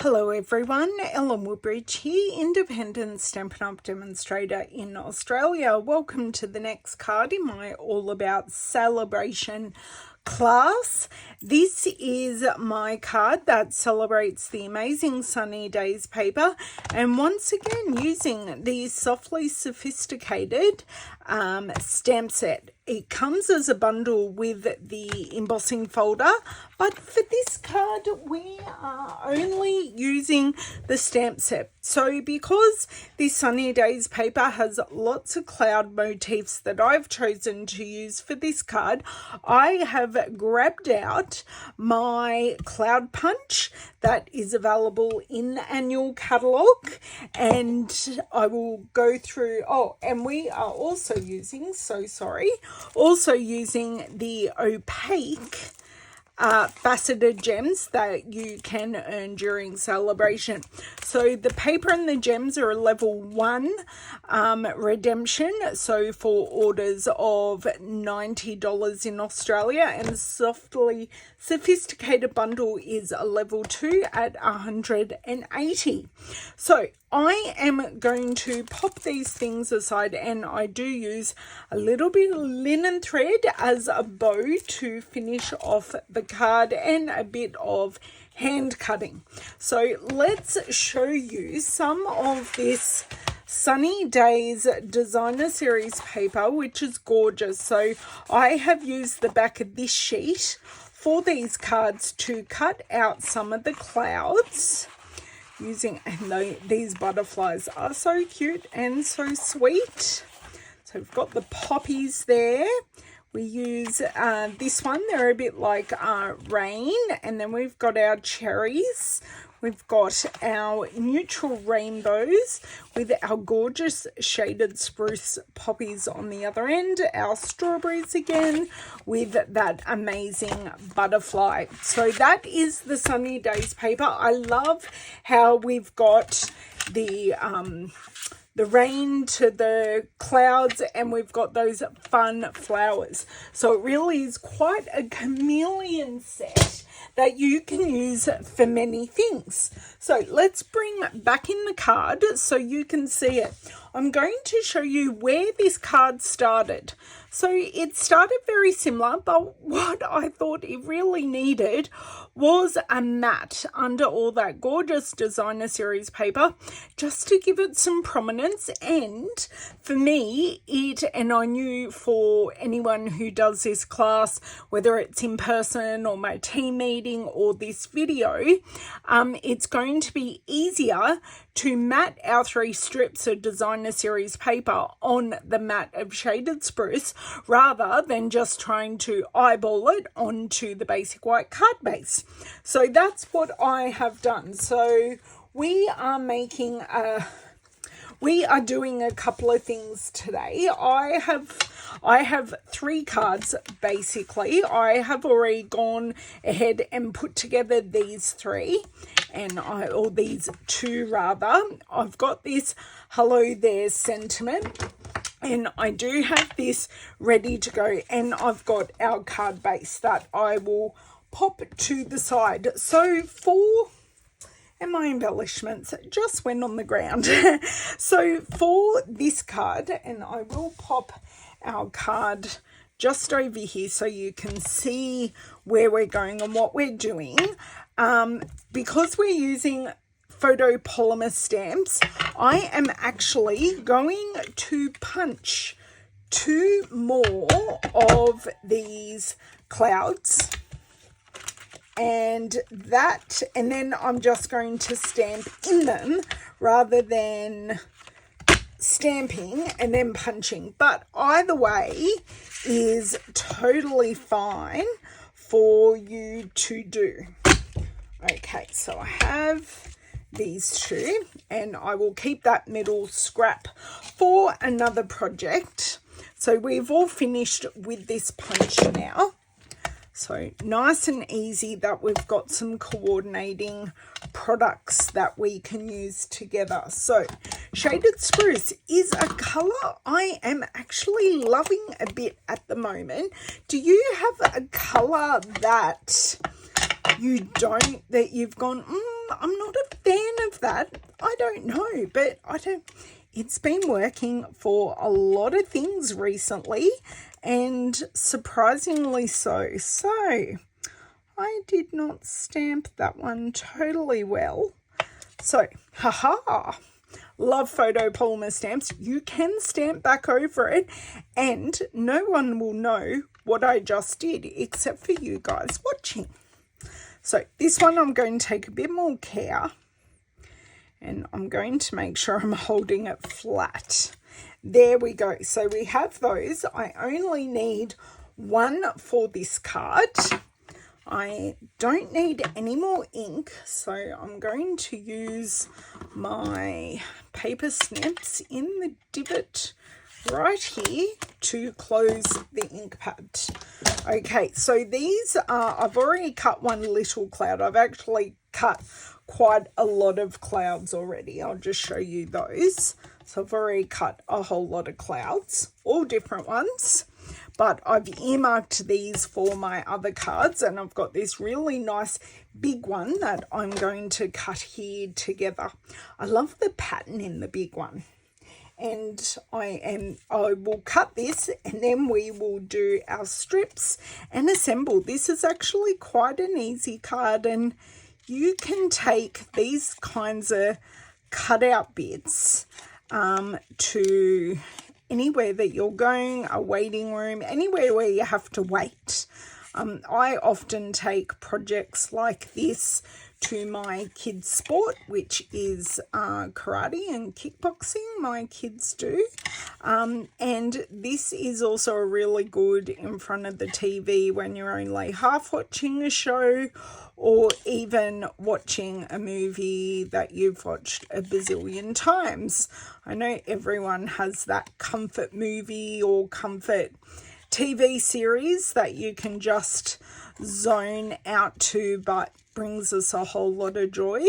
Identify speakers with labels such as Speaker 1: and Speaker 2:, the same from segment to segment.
Speaker 1: Hello everyone, Ellen Woodbridge here, independent Stampin' Up! Demonstrator in Australia. Welcome to the next card in my All About SaleABration class. This is my card that celebrates the amazing sunny days paper, and once again using the softly sophisticated stamp set. It comes as a bundle with the embossing folder, but for this card we are only using the stamp set. So because this sunny days paper has lots of cloud motifs that I've chosen to use for this card, I have grabbed out my cloud punch that is available in the annual catalogue, and I will go through, and we are also using, also using the opaque faceted gems that you can earn during SaleABration. So the paper and the gems are a level 1 redemption, so for orders of $90 in Australia, and softly sophisticated bundle is a level 2 at $180. So I am going to pop these things aside, and I do use a little bit of linen thread as a bow to finish off the card, and a bit of hand cutting. So let's show you some of this Sunny Days designer series paper, which is gorgeous. So I have used the back of this sheet for these cards to cut out some of the clouds using, and these butterflies are so cute and so sweet. So we've got the poppies there. We use this one, they're a bit like rain, and then we've got our cherries. We've got our neutral rainbows with our gorgeous shaded spruce poppies on the other end. Our strawberries again with that amazing butterfly. So that is the Sunny Days paper. I love how we've got the rain to the clouds, and we've got those fun flowers. So it really is quite a chameleon set that you can use for many things. So let's bring back in the card so you can see it. I'm going to show you where this card started. So it started very similar, but what I thought it really needed was a mat under all that gorgeous designer series paper, just to give it some prominence. And for me, and I knew for anyone who does this class, whether it's in person or my team meeting or this video, it's going to be easier to mat our 3 strips of designer series paper on the mat of shaded spruce, rather than just trying to eyeball it onto the basic white card base. So that's what I have done. So we are doing a couple of things today. I have 3 cards basically. I have already gone ahead and put together these 3, or these 2 rather. I've got this hello there sentiment, and I do have this ready to go, and I've got our card base that I will pop to the side. So and my embellishments just went on the ground. So for this card, and I will pop our card just over here so you can see where we're going and what we're doing. Because we're using photopolymer stamps, I am actually going to punch 2 more of these clouds, and then I'm just going to stamp in them rather than stamping and then punching. But either way is totally fine for you to do. Okay, so I have these 2, and I will keep that middle scrap for another project. So we've all finished with this punch now. So nice and easy that we've got some coordinating products that we can use together. So shaded spruce is a colour I am actually loving a bit at the moment. Do you have a colour that you don't, that you've gone, I'm not a that? I don't know, but it's been working for a lot of things recently, and surprisingly so. So I did not stamp that one totally well. So, haha, love photopolymer stamps. You can stamp back over it and no one will know what I just did except for you guys watching. So this one I'm going to take a bit more care, and I'm going to make sure I'm holding it flat. There we go. So we have those. I only need one for this card. I don't need any more ink, so I'm going to use my paper snips in the divot right here to close the ink pad. Okay, so these are, I've already cut one little cloud. I've actually cut quite a lot of clouds already. I'll just show you those. So I've already cut a whole lot of clouds, all different ones. But I've earmarked these for my other cards, and I've got this really nice big one that I'm going to cut here together. I love the pattern in the big one. And I will cut this, and then we will do our strips and assemble. This is actually quite an easy card, and you can take these kinds of cutout bits to anywhere that you're going, a waiting room, anywhere where you have to wait. I often take projects like this to my kids' sport, which is karate and kickboxing. My kids do. And this is also really good in front of the TV when you're only half watching a show, or even watching a movie that you've watched a bazillion times. I know everyone has that comfort movie or comfort TV series that you can just zone out to, but brings us a whole lot of joy.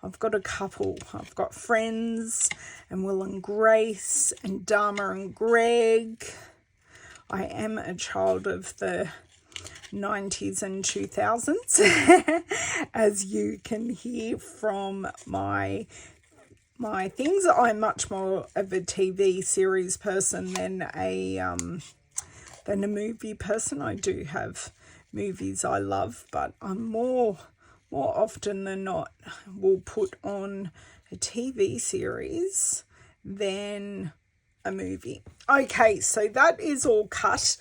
Speaker 1: I've got a couple. I've got Friends and Will and Grace and Dharma and Greg. I am a child of the 90s and 2000s, as you can hear from my things. I'm much more of a TV series person than a movie person. I do have movies I love, but I'm more often than not will put on a TV series than a movie. Okay, so that is all cut.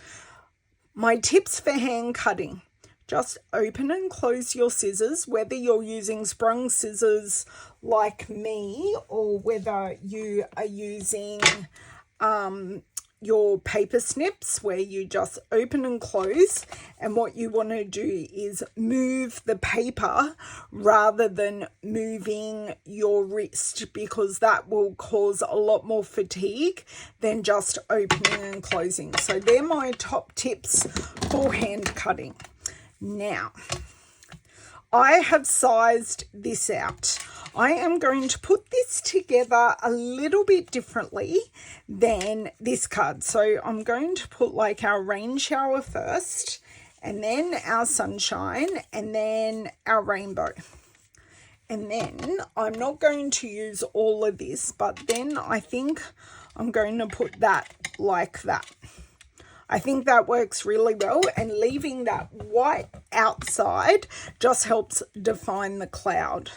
Speaker 1: My tips for hand cutting: just open and close your scissors, whether you're using sprung scissors like me or whether you are using your paper snips where you just open and close. And what you want to do is move the paper rather than moving your wrist, because that will cause a lot more fatigue than just opening and closing. So they're my top tips for hand cutting. Now, I have sized this out. I am going to put this together a little bit differently than this card. So I'm going to put like our rain shower first, and then our sunshine, and then our rainbow. And then I'm not going to use all of this, but then I think I'm going to put that like that. I think that works really well, and leaving that white outside just helps define the cloud.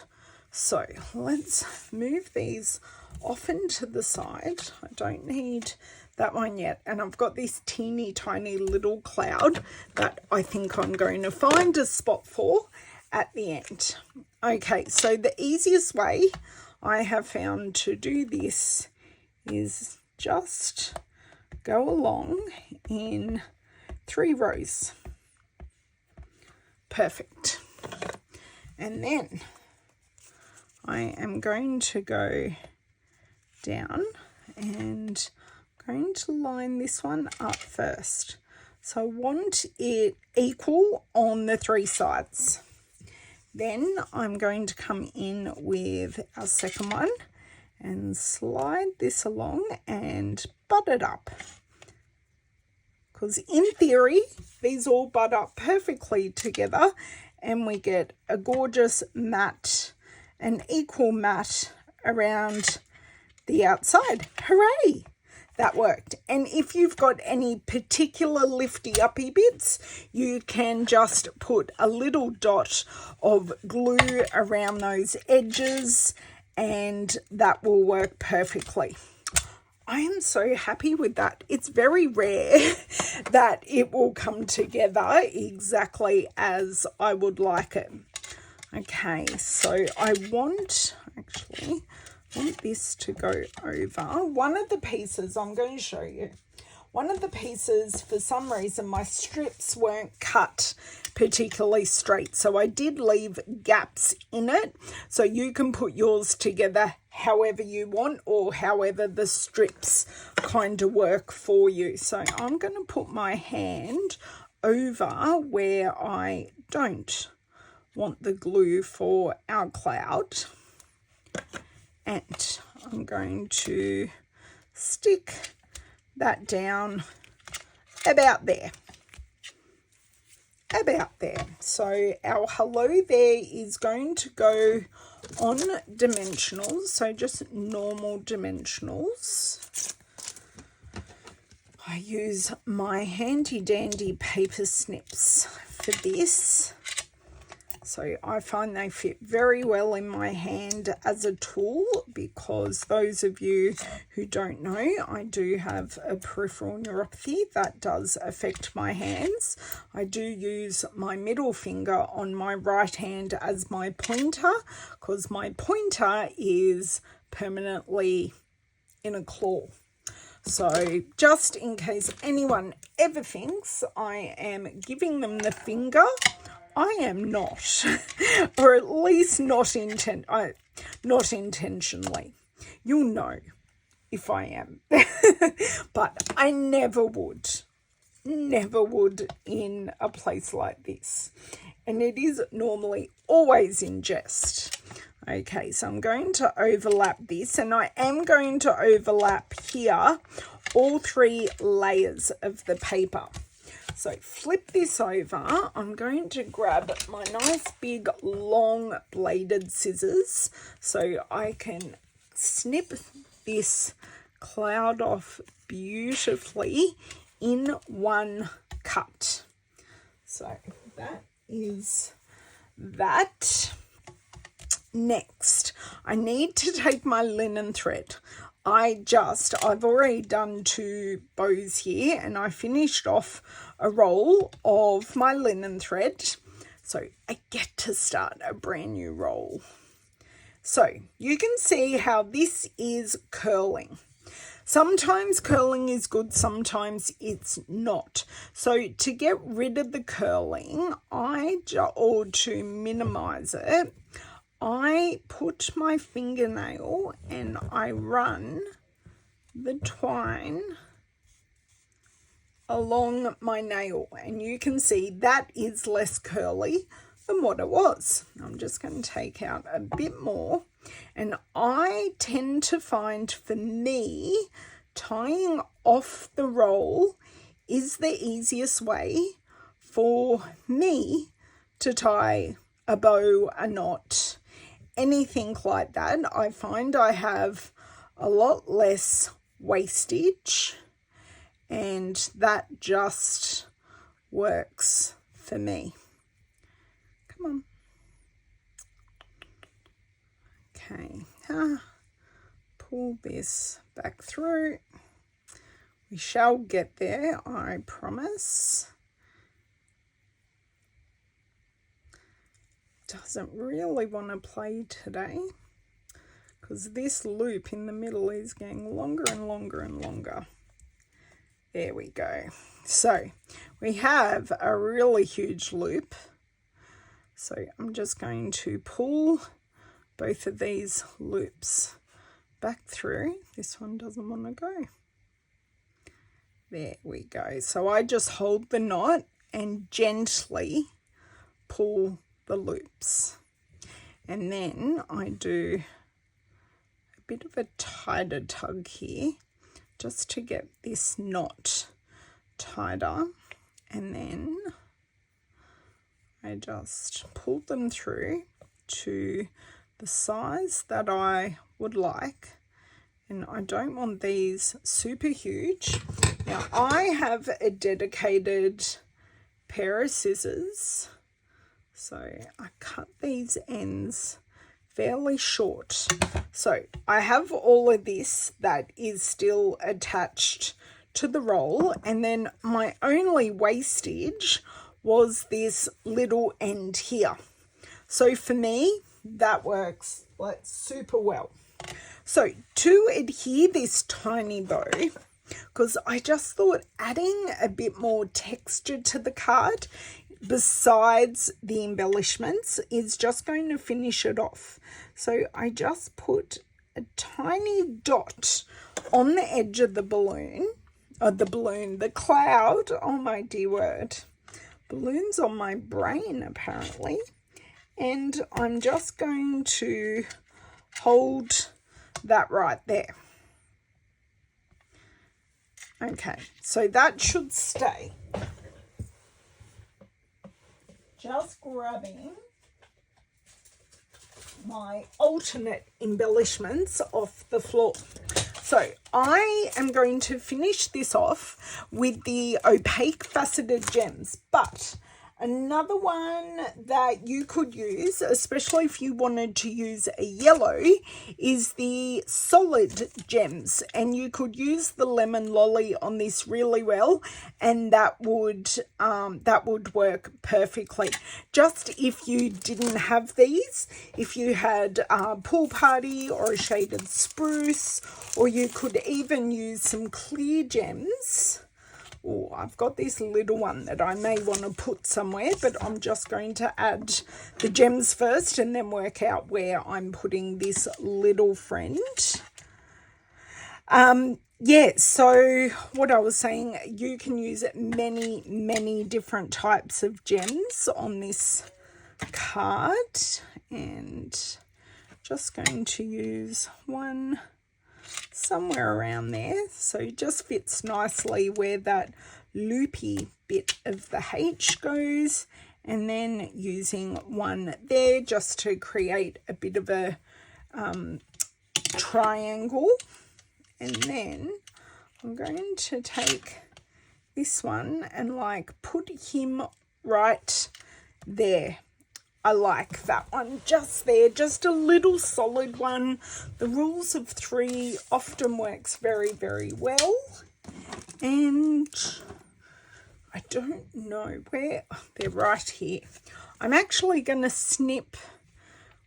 Speaker 1: So let's move these off into the side. I don't need that one yet. And I've got this teeny tiny little cloud that I think I'm going to find a spot for at the end. Okay, so the easiest way I have found to do this is just go along in 3 rows. Perfect. And then I am going to go down and I'm going to line this one up first. So I want it equal on the 3 sides. Then I'm going to come in with our second one and slide this along and butt it up. Because in theory, these all butt up perfectly together and we get a gorgeous matte an equal mat around the outside. Hooray! That worked. And if you've got any particular lifty uppy bits, you can just put a little dot of glue around those edges and that will work perfectly. I am so happy with that. It's very rare that it will come together exactly as I would like it. Okay, so I want this to go over. One of the pieces, I'm going to show you. One of the pieces, for some reason, my strips weren't cut particularly straight. So I did leave gaps in it. So you can put yours together however you want or however the strips kind of work for you. So I'm going to put my hand over where I don't want the glue for our cloud. And I'm going to stick that down about there. About there. So our hello there is going to go on dimensionals, so just normal dimensionals. I use my handy dandy paper snips for this. So I find they fit very well in my hand as a tool because those of you who don't know, I do have a peripheral neuropathy that does affect my hands. I do use my middle finger on my right hand as my pointer because my pointer is permanently in a claw. So just in case anyone ever thinks I am giving them the finger, I am not, or at least not intentionally. You'll know if I am, but I never would in a place like this. And it is normally always in jest. Okay, so I'm going to overlap this, and I am going to overlap here all 3 layers of the paper. So flip this over. I'm going to grab my nice big long bladed scissors so I can snip this cloud off beautifully in one cut. So that is that. Next, I need to take my linen thread. I've already done 2 bows here and I finished off a roll of my linen thread. So I get to start a brand new roll. So you can see how this is curling. Sometimes curling is good, sometimes it's not. So to get rid of the curling, or to minimize it, I put my fingernail and I run the twine along my nail, and you can see that is less curly than what it was. I'm just going to take out a bit more, and I tend to find for me tying off the roll is the easiest way for me to tie a bow, a knot, anything like that. I find I have a lot less wastage and that just works for me. Come on. Okay, pull this back through. We shall get there, I promise. Doesn't really want to play today because this loop in the middle is getting longer and longer and longer. There we go. So we have a really huge loop. So I'm just going to pull both of these loops back through. This one doesn't want to go. There we go. So I just hold the knot and gently pull the loops, and then I do a bit of a tighter tug here just to get this knot tighter, and then I just pull them through to the size that I would like, and I don't want these super huge. Now I have a dedicated pair of scissors, so I cut these ends fairly short. So I have all of this that is still attached to the roll, and then my only wastage was this little end here. So for me, that works like super well. So to adhere this tiny bow, because I just thought adding a bit more texture to the card besides the embellishments is just going to finish it off. So I just put a tiny dot on the edge of the the cloud. Oh my dear word. Balloons on my brain apparently. And I'm just going to hold that right there. Okay, so that should stay. Just grabbing my alternate embellishments off the floor. So I am going to finish this off with the opaque faceted gems, but another one that you could use, especially if you wanted to use a yellow, is the solid gems, and you could use the lemon lolly on this really well, and that would work perfectly. Just if you didn't have these, if you had a pool party or a shaded spruce, or you could even use some clear gems. Oh, I've got this little one that I may want to put somewhere, but I'm just going to add the gems first and then work out where I'm putting this little friend. Yeah, so what I was saying, you can use many different types of gems on this card, and just going to use one somewhere around there, so it just fits nicely where that loopy bit of the H goes, and then using one there just to create a bit of a triangle. And then I'm going to take this one and like put him right there. I like that one just there, just a little solid one. The rules of 3 often works very well. And I don't know where, they're right here. I'm actually going to snip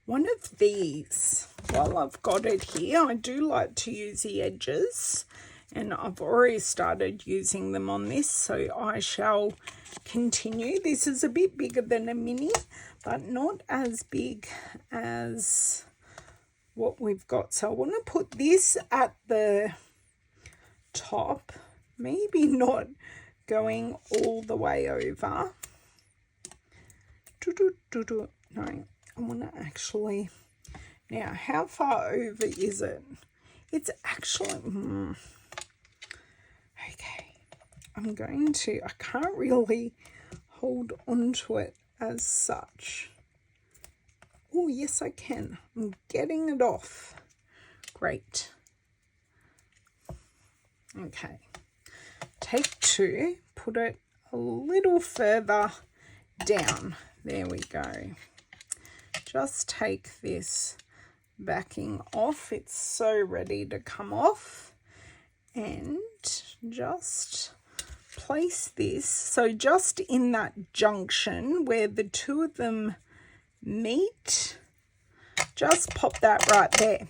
Speaker 1: one of these while I've got it here. I do like to use the edges, and I've already started using them on this, so I shall continue. This is a bit bigger than a mini, but not as big as what we've got. So I want to put this at the top, maybe not going all the way over. No, I want to actually, now how far over is it? It's actually, okay, I'm going to, I can't really hold onto it as such. Oh, yes, I can. I'm getting it off. Great. Okay. Take 2, put it a little further down. There we go. Just take this backing off. It's so ready to come off. And just place this, so just in that junction where the 2 of them meet, just pop that right there.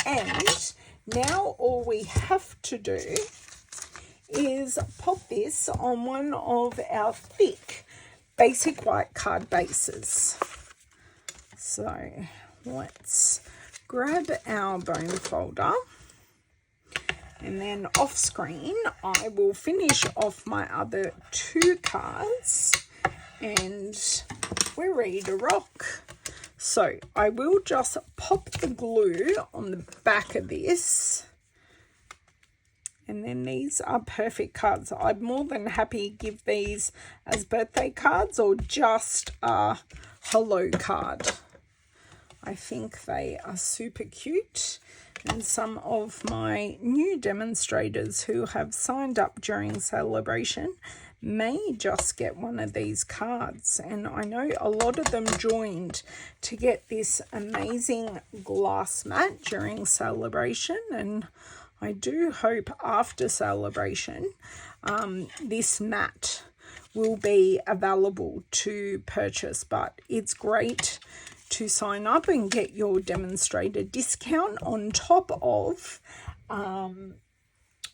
Speaker 1: And now all we have to do is pop this on one of our thick basic white card bases. So let's grab our bone folder, and then off screen I will finish off my other 2 cards, and we're ready to rock. So I will just pop the glue on the back of this, and then these are perfect cards. I'm more than happy to give these as birthday cards or just a hello card. I think they are super cute, and some of my new demonstrators who have signed up during SaleABration may just get one of these cards. And I know a lot of them joined to get this amazing glass mat during SaleABration, and I do hope after SaleABration this mat will be available to purchase. But it's great to sign up and get your demonstrator discount on top of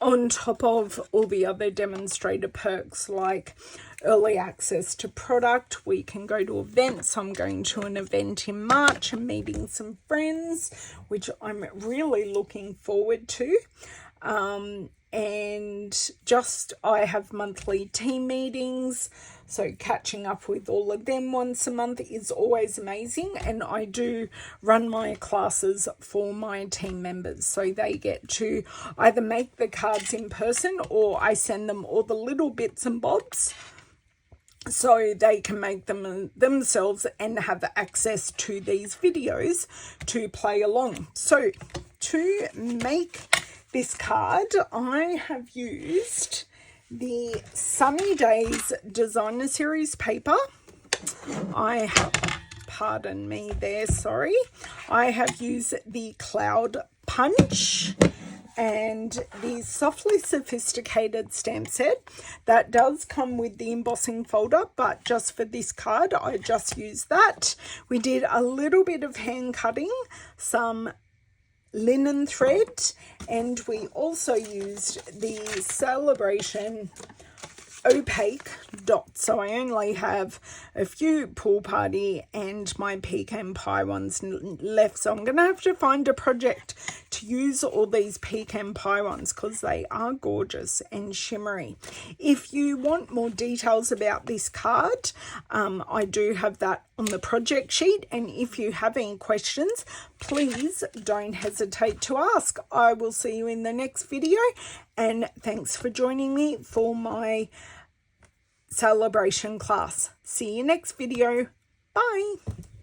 Speaker 1: all the other demonstrator perks, like early access to product. We can go to events. I'm going to an event in March and meeting some friends, which I'm really looking forward to. And I have monthly team meetings, so catching up with all of them once a month is always amazing. And I do run my classes for my team members, so they get to either make the cards in person, or I send them all the little bits and bobs so they can make them themselves and have access to these videos to play along. So to make this card, I have used the Sunny Days Designer Series paper. Pardon me there, sorry. I have used the Cloud Punch and the Softly Sophisticated stamp set. That does come with the embossing folder, but just for this card, I just used that. We did a little bit of hand cutting, some linen thread, and we also used the SaleABration opaque dots. So I only have a few pool party and my pecan pie ones left, so I'm gonna have to find a project to use all these pecan pie ones because they are gorgeous and shimmery. If you want more details about this card, I do have that on the project sheet, and if you have any questions, please don't hesitate to ask. I will see you in the next video, and thanks for joining me for my SaleABration class. See you next video. Bye.